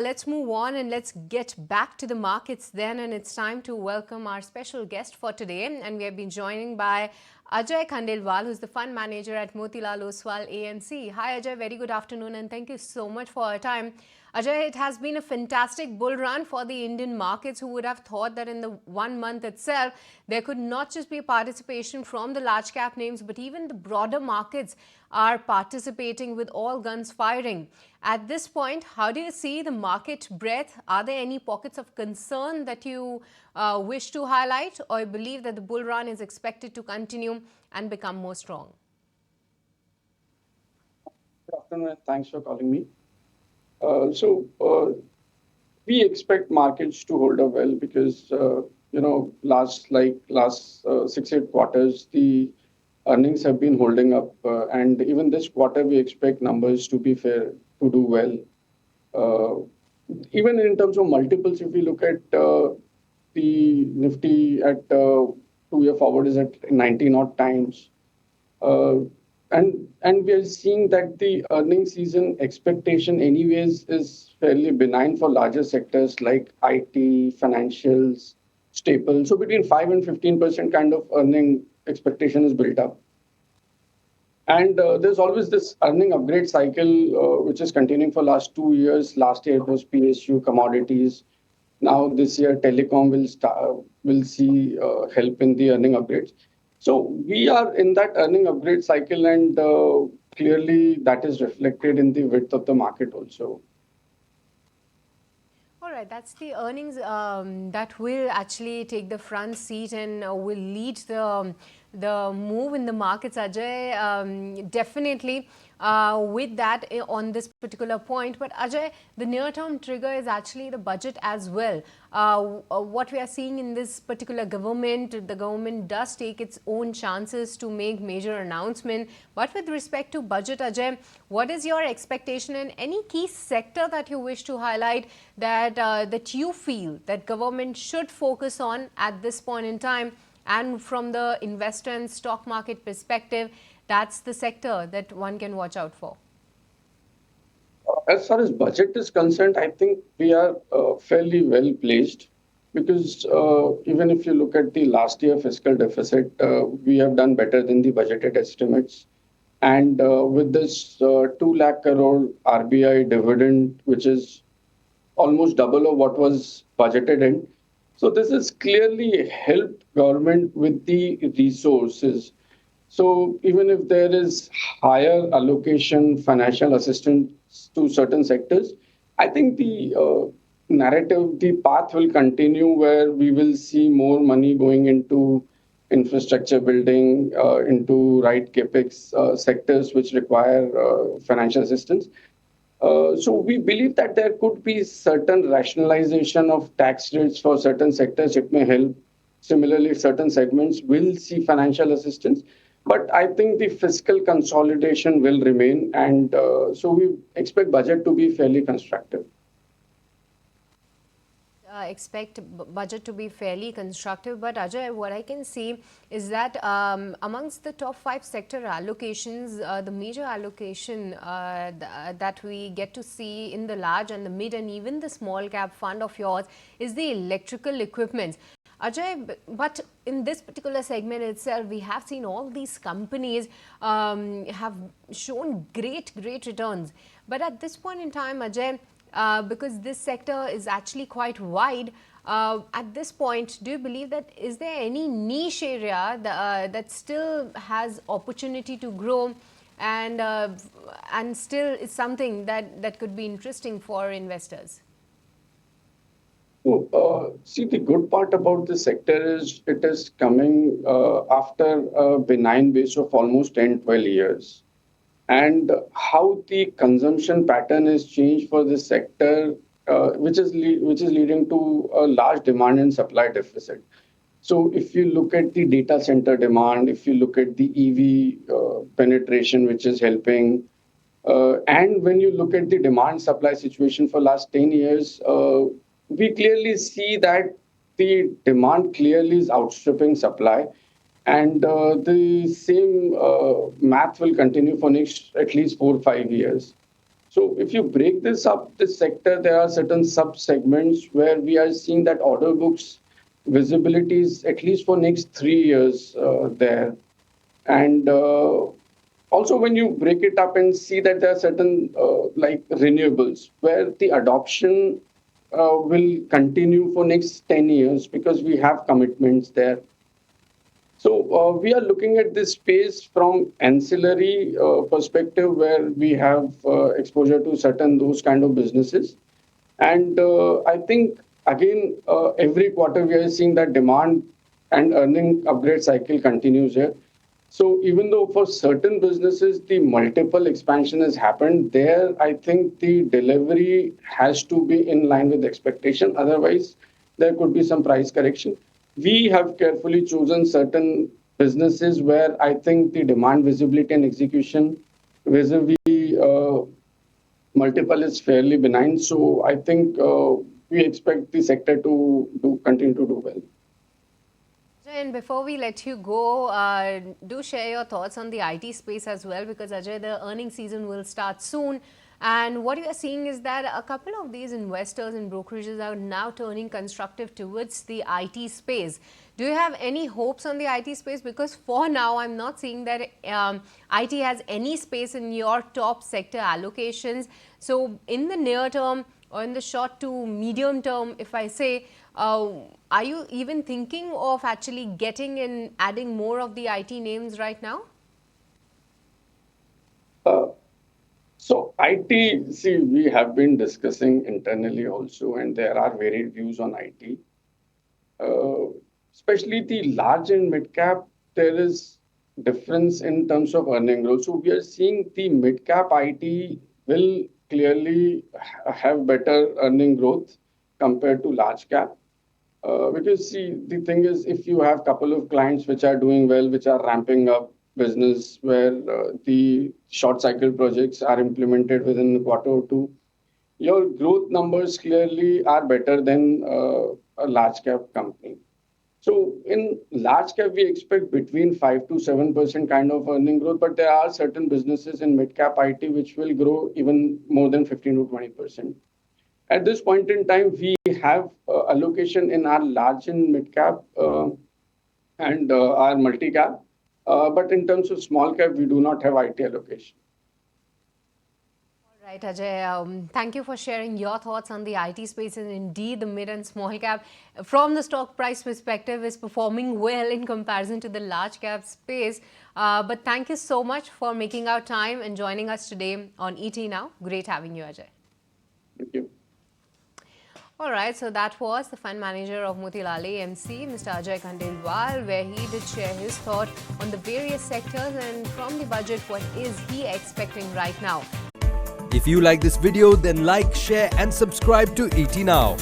Let's move on and let's get back to the markets then. And it's time to welcome our special guest for today. And we have been joining by Ajay Khandelwal, who's the fund manager at Motilal Oswal AMC. Hi, Ajay. Very good afternoon. And thank you so much for your time. Ajay, it has been a fantastic bull run for the Indian markets. Who would have thought that in the 1 month itself, there could not just be participation from the large cap names, but even the broader markets are participating with all guns firing. At this point, how do you see the market breadth? Are there any pockets of concern that you wish to highlight, or you believe that the bull run is expected to continue and become more strong? Good afternoon. Thanks for calling me. We expect markets to hold up well because last 6-8 quarters the earnings have been holding up, and even this quarter we expect numbers to be fair to do well. Even in terms of multiples, if we look at the Nifty at 2-year forward is at 19 odd times. And we are seeing that the earnings season expectation anyways is fairly benign for larger sectors like IT, financials, staples. So between 5 and 15% kind of earning expectation is built up. And there's always this earning upgrade cycle which is continuing for last 2 years. Last year it was PSU, commodities. Now this year telecom will see help in the earning upgrades. So we are in that earning upgrade cycle, and clearly that is reflected in the width of the market also. All right, that's the earnings that will actually take the front seat and will lead the move in the markets, Ajay. Definitely with that on this particular point. But Ajay, the near-term trigger is actually the budget as well. What we are seeing in this particular government, the government does take its own chances to make major announcement. But with respect to budget, Ajay, what is your expectation, and any key sector that you wish to highlight that you feel that government should focus on at this point in time? And from the investor and stock market perspective, that's the sector that one can watch out for. As far as budget is concerned, I think we are fairly well placed because even if you look at the last year fiscal deficit, we have done better than the budgeted estimates. And with this 2 lakh crore RBI dividend, which is almost double of what was budgeted in. So this has clearly helped government with the resources. So even if there is higher allocation, financial assistance to certain sectors, I think the narrative, the path will continue where we will see more money going into infrastructure building, into right capex sectors which require financial assistance. So we believe that there could be certain rationalization of tax rates for certain sectors. It may help. Similarly, certain segments will see financial assistance. But I think the fiscal consolidation will remain. And so we expect budget to be fairly constructive. Expect budget to be fairly constructive. But Ajay, what I can see is that amongst the top 5 sector allocations, the major allocation that we get to see in the large and the mid and even the small cap fund of yours is the electrical equipment. Ajay, but in this particular segment itself, we have seen all these companies have shown great returns. But at this point in time, Ajay, because this sector is actually quite wide, at this point, do you believe that is there any niche area that still has opportunity to grow and still is something that could be interesting for investors? See, the good part about this sector is it is coming after a benign base of almost 10-12 years. And how the consumption pattern has changed for this sector, which is leading to a large demand and supply deficit. So if you look at the data center demand, if you look at the EV penetration, which is helping, and when you look at the demand supply situation for last 10 years, we clearly see that the demand clearly is outstripping supply. And the same math will continue for next at least 4 or 5 years. So if you break this up, this sector, there are certain sub-segments where we are seeing that order books visibility is at least for next 3 years there. And also, when you break it up and see that there are certain like renewables where the adoption will continue for next 10 years because we have commitments there. So we are looking at this space from ancillary perspective where we have exposure to certain those kind of businesses. And I think again, every quarter we are seeing that demand and earning upgrade cycle continues here. So even though for certain businesses the multiple expansion has happened, there I think the delivery has to be in line with expectation. Otherwise, there could be some price correction. We have carefully chosen certain businesses where I think the demand visibility and execution vis-a-vis multiple is fairly benign. So I think we expect the sector to continue to do well. And before we let you go, do share your thoughts on the IT space as well, because Ajay, the earnings season will start soon. And what you are seeing is that a couple of these investors and brokerages are now turning constructive towards the IT space. Do you have any hopes on the IT space? Because for now, I'm not seeing that IT has any space in your top sector allocations. So in the near term or in the short to medium term, if I say, are you even thinking of actually getting in, adding more of the IT names right now? So IT, see, we have been discussing internally also, and there are varied views on IT. Especially the large and mid cap, there is difference in terms of earning growth. So we are seeing the mid cap IT will clearly have better earning growth compared to large cap. Because see, the thing is, if you have couple of clients which are doing well, which are ramping up business where the short cycle projects are implemented within a quarter or two, your growth numbers clearly are better than a large cap company. So in large cap, we expect between 5 to 7% kind of earning growth, but there are certain businesses in mid cap IT which will grow even more than 15 to 20%. At this point in time, we have allocation in our large and mid cap and our multi cap. But in terms of small cap, we do not have IT allocation. All right, Ajay, thank you for sharing your thoughts on the IT space. And indeed, the mid and small cap, from the stock price perspective, is performing well in comparison to the large cap space. But thank you so much for making our time and joining us today on ET Now. Great having you, Ajay. Thank you. All right, so that was the fund manager of Motilal AMC, Mr. Ajay Khandelwal, where he did share his thought on the various sectors and from the budget, what is he expecting right now. If you like this video, then like, share and subscribe to ET Now.